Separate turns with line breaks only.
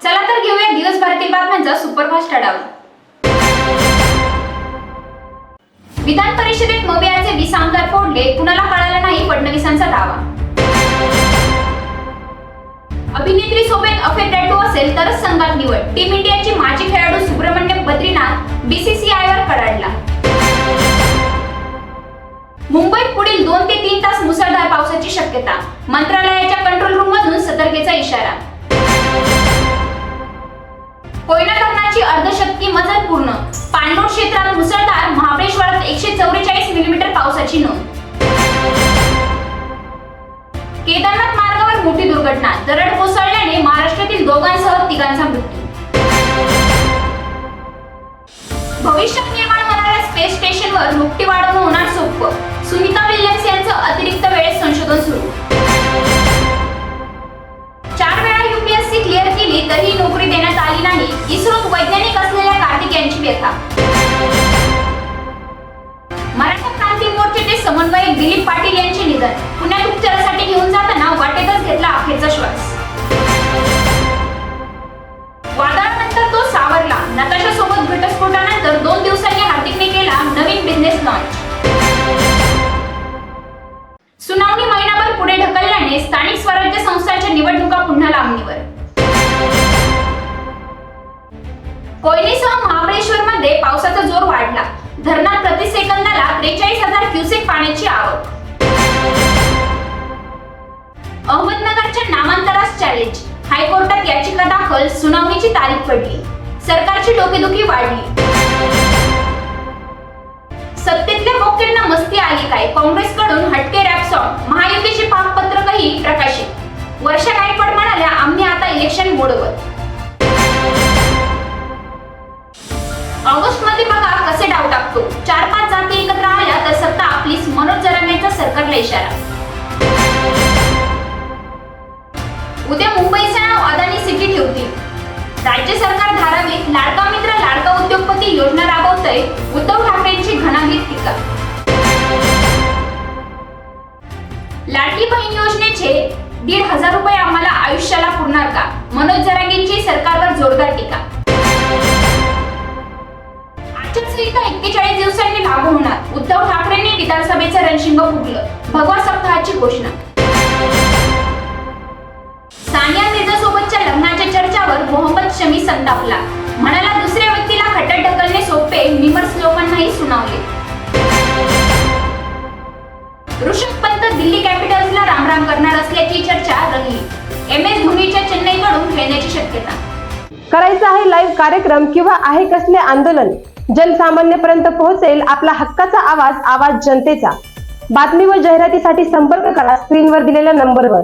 चला तर घेऊया दिवसभरातील बातम्यांचा सुपरफास्ट आढावा। विधान परिषदेत मवियाचे 20 आमदार फोडले, कुणाला कळालं नाही फडणवीसांचा दावा। अभिनेत्री सोबत अफेअर टॅटू असेल तरच संघात निवड, टीम इंडियाची माजी खेळाडू सुब्रमण्यम बद्रीनाथ बीसीसीआयवर कडाडला। मुंबईत पुढील 2 ते 3 तास मुसळधार पावसाची शक्यता, मंत्रालयाच्या कंट्रोल रूम मधून सतर्कतेचा इशारा। कोयना धरणाची अर्धशतकी मजल पूर्ण, पाणलोट क्षेत्रात मुसळधार, महाबळेश्वरात 144 मिलीमीटर पावसाची नोंद। केदारनाथ मार्गावर मोठी दुर्घटना, दरड कोसळल्याने महाराष्ट्रातील दोघांसह 3 मृत्यू। भविष्यात निर्माण होणाऱ्या स्पेस स्टेशनवर नुकती वाढवणं होणार सोपं, सुनीता विल्यम्स यांचं अतिरिक्त वेळेत संशोधन सुरू। 4 वेळा यूपीएससी क्लिअर केली तरीही नोकरी देण्यात आली नाही, इस्रोत वैज्ञानिक असलेल्या कार्तिक यांची व्यथा। मराठा क्रांती मोर्चाचे समन्वयक दिलीप पाटील यांचे निधन, पुण्यात उपचारासाठी घेऊन जाताना वाटेतच घेतला अखेरचा श्वास। वादळानंतर तो सावरला, नताशा सोबत घटस्फोटानंतर 2 दिवसांनी हार्दिकने केला नवीन बिझनेस लॉन्च। सुनावणी महिनाभर पुढे ढकलल्याने स्थानिक स्वराज्य संस्थांच्या निवडणुका पुन्हा लांबणीवर। कोयनेसह महाबळेश्वरमध्ये पावसाचा जोर वाढला, धरणात प्रति सेकंदाला 43,000 क्युसेक पाण्याची आवक। अहमदनगरच्या नामांतरास चॅलेंज, हायकोर्टात याचिका दाखल, सुनावणीची तारीख पडली, सरकारची डोकेदुखी वाढली। सत्तेतल्या बोक्यांना मस्ती आली काय, काँग्रेसकडून हटके रॅप सॉन्ग, महायुतीचे पाकपत्रकही प्रकाशित। वर्षा गायकवाड म्हणाल्या, आम्ही आता इलेक्शन मोडवर। ऑगस्ट मध्ये बघा कसे डाव टाकतो, 4-5 जाती एकत्र आल्या तर सत्ता आपलीच, मनोज जरांगेंचा सरकारला इशारा। उद्या मुंबईचे नाव अदानी सिटी ठेवतील, राज्य सरकार धारावीत लाडका मित्र लाडका उद्योगपती योजना राबवतंय, उद्धव ठाकरेंची घणाघीत टीका। लाडकी बहीण योजनेचे 1,500 रुपये आम्हाला आयुष्याला पुरणार का, मनोज जरांगेंची सरकारवर जोरदार टीका। आचारसंहिता 41 दिवसांनी लागू होणार, उद्धव ठाकरेंनी विधानसभेचं रणशिंग फुगलं, भगवा सप्ताहाची घोषणा। सानिया मिर्झा सोबतच्या लग्नाच्या चर्चावर मोहम्मद शमी संतापला, म्हणाला दुसऱ्या व्यक्तीला खड्ड्यात ढकलणे सोपे, मीमर्स लोकांनाही सुनावले। ऋषभ पंत दिल्ली कॅपिटल्सला रामराम करणार असल्याची चर्चा रंगली, MS धोनीच्या चेन्नईकडून खेळण्याची शक्यता।
करायचा आहे लाईव्ह कार्यक्रम किंवा आहे कसले आंदोलन, जनसामान्यपर्यंत पोहोचेल आपला हक्काचा आवाज, आवाज जनतेचा। बातमी व जाहिरातीसाठी संपर्क करा स्क्रीनवर दिलेल्या नंबरवर।